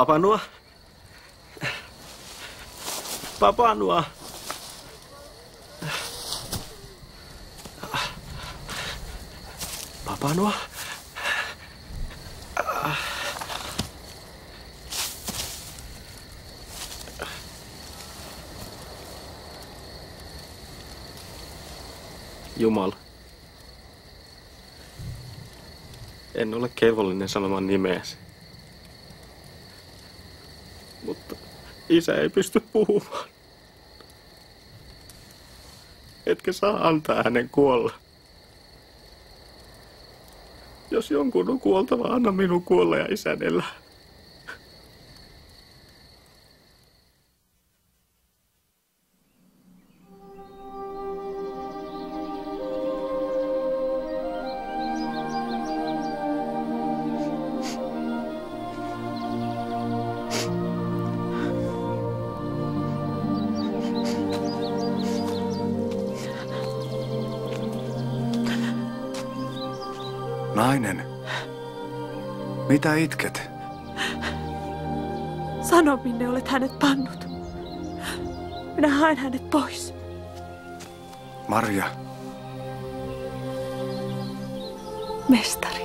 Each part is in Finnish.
Papanua. Papanua. Papanua. Jumala. En ole kelvollinen sanomaan nimeäsi. Mutta isä ei pysty puhumaan. Etkä saa antaa hänen kuolla. Jos jonkun on kuoltava, anna minun kuolla ja isän elää. Nainen, mitä itket? Sano, minne olet hänet pannut. Minä haen hänet pois. Marja. Mestari.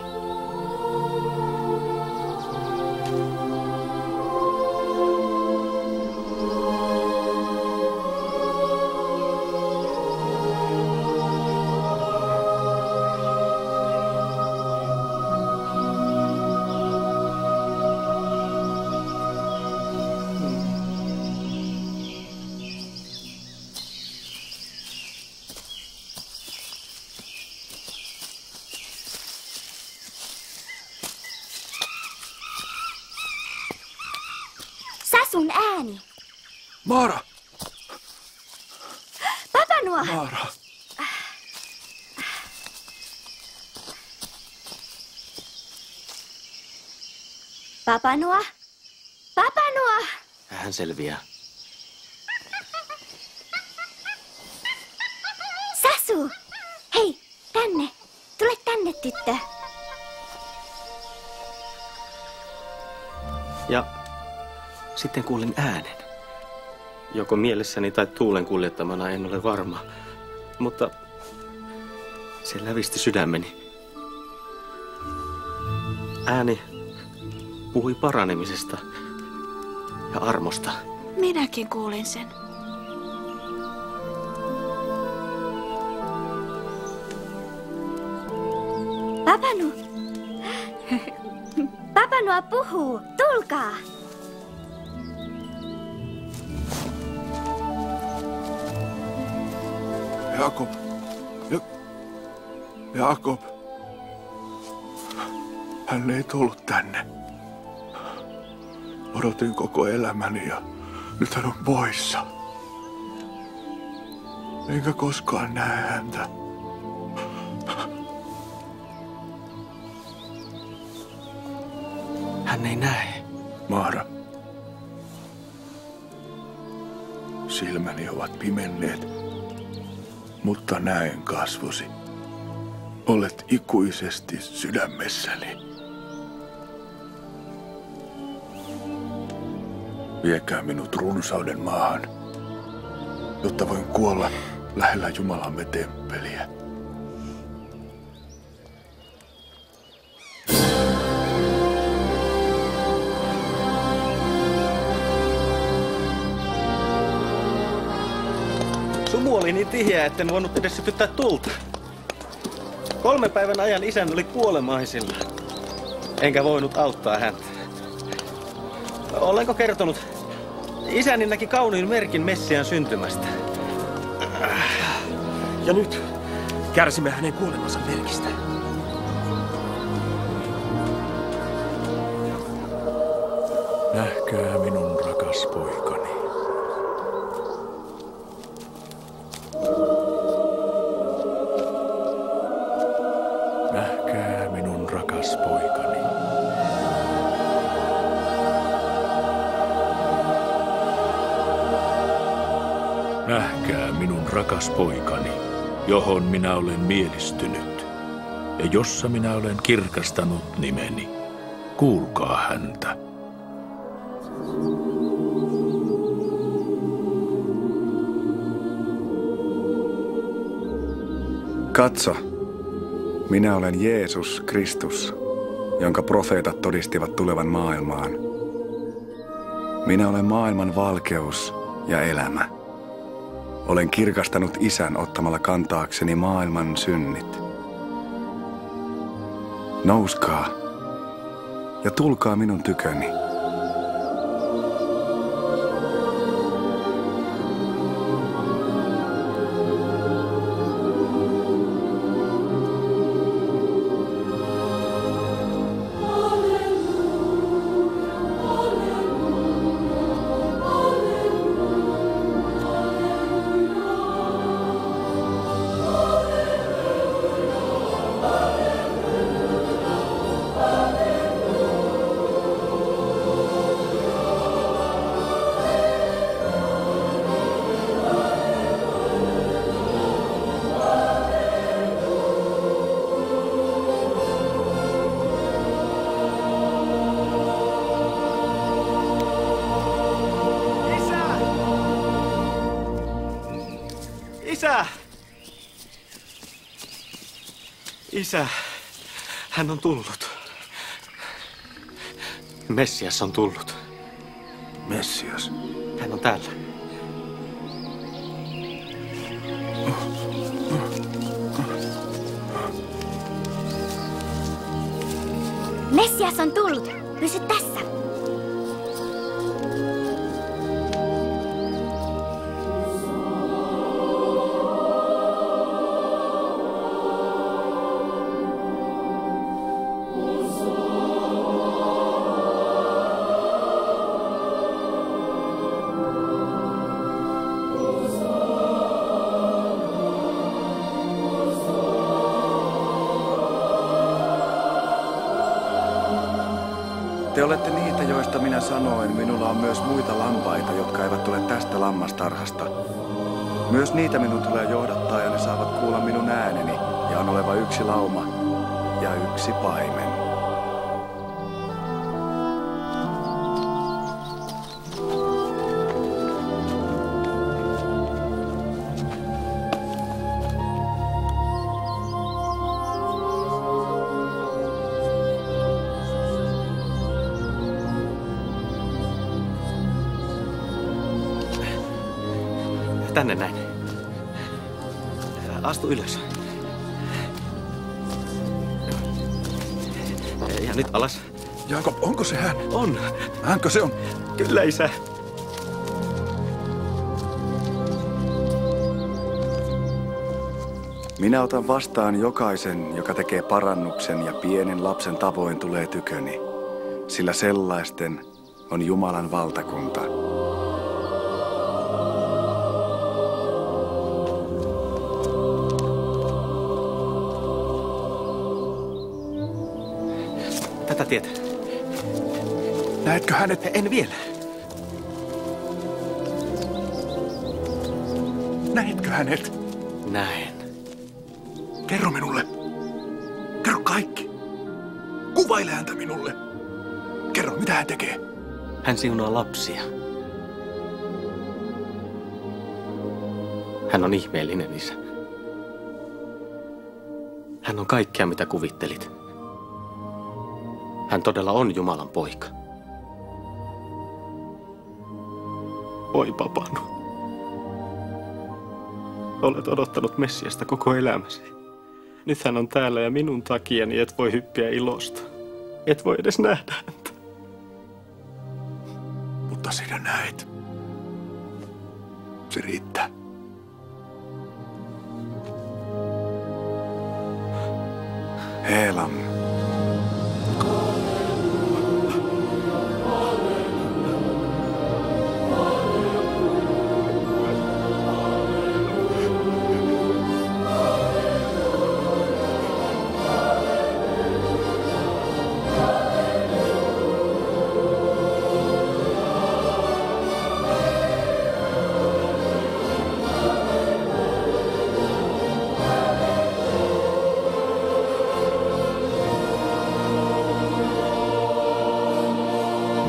Sasun ääni. Maara! Papanua! Maara! Papanua! Papanua! Hän selviää. Sasu! Hei, tänne! Tule tänne, tyttö. Ja sitten kuulin äänen. Joko mielessäni tai tuulen kuljettamana, en ole varma. Mutta se lävisti sydämeni. Ääni puhui paranemisesta ja armosta. Minäkin kuulin sen. Papanu! Papanua puhuu. Tulkaa! Jakob. Jakob. Hän ei tullut tänne. Odotin koko elämäni ja nyt hän on poissa. Enkä koskaan näe häntä. Hän ei näe. Maara. Silmäni ovat pimenneet, mutta näen kasvosi. Olet ikuisesti sydämessäni. Viekää minut runsauden maahan, jotta voin kuolla lähellä Jumalamme temppeliä. Sumu oli niin tiheä, etten voinut edes sytyttää tulta. 3 päivän ajan isän oli kuolemaisilla. Enkä voinut auttaa häntä. Olenko kertonut? Isäni näki kauniin merkin Messiaan syntymästä. Ja nyt kärsimme hänen kuolemansa merkistä. Nähkää minun rakas poikani. Nähkää minun rakas poikani. Nähkää minun rakas poikani, johon minä olen mielistynyt, ja jossa minä olen kirkastanut nimeni. Kuulkaa häntä. Katso, minä olen Jeesus Kristus, jonka profeetat todistivat tulevan maailmaan. Minä olen maailman valkeus ja elämä. Olen kirkastanut Isän ottamalla kantaakseni maailman synnit. Nouskaa ja tulkaa minun tyköni. Isä! Isä, hän on tullut. Messias on tullut. Messias. Hän on täällä. Messias on tullut. Pysy tässä. Te olette niitä, joista minä sanoin, minulla on myös muita lampaita, jotka eivät tule tästä lammastarhasta. Myös niitä minun tulee johdattaa ja ne saavat kuulla minun ääneni, ja on oleva yksi lauma ja yksi paimen. Tänne näin. Astu ylös. Ja nyt alas. Jaakob, onko se hän? On. Hänkö se on? Kyllä, isä. Minä otan vastaan jokaisen, joka tekee parannuksen ja pienen lapsen tavoin tulee tyköni, sillä sellaisten on Jumalan valtakunta. Tätä tietä. Näetkö hänet? En vielä. Näetkö hänet? Näen. Kerro minulle. Kerro kaikki. Kuvaile häntä minulle. Kerro, mitä hän tekee. Hän siunaa lapsia. Hän on ihmeellinen isä. Hän on kaikkea, mitä kuvittelit. Hän todella on Jumalan poika. Oi papanu. Olet odottanut Messiasta koko elämäsi. Nyt hän on täällä ja minun takiani et voi hyppiä ilosta. Et voi edes nähdä häntä. Mutta sinä näet. Se riittää. Helam.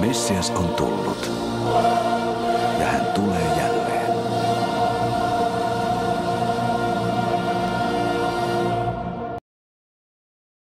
Messias on tullut. Ja hän tulee jälleen.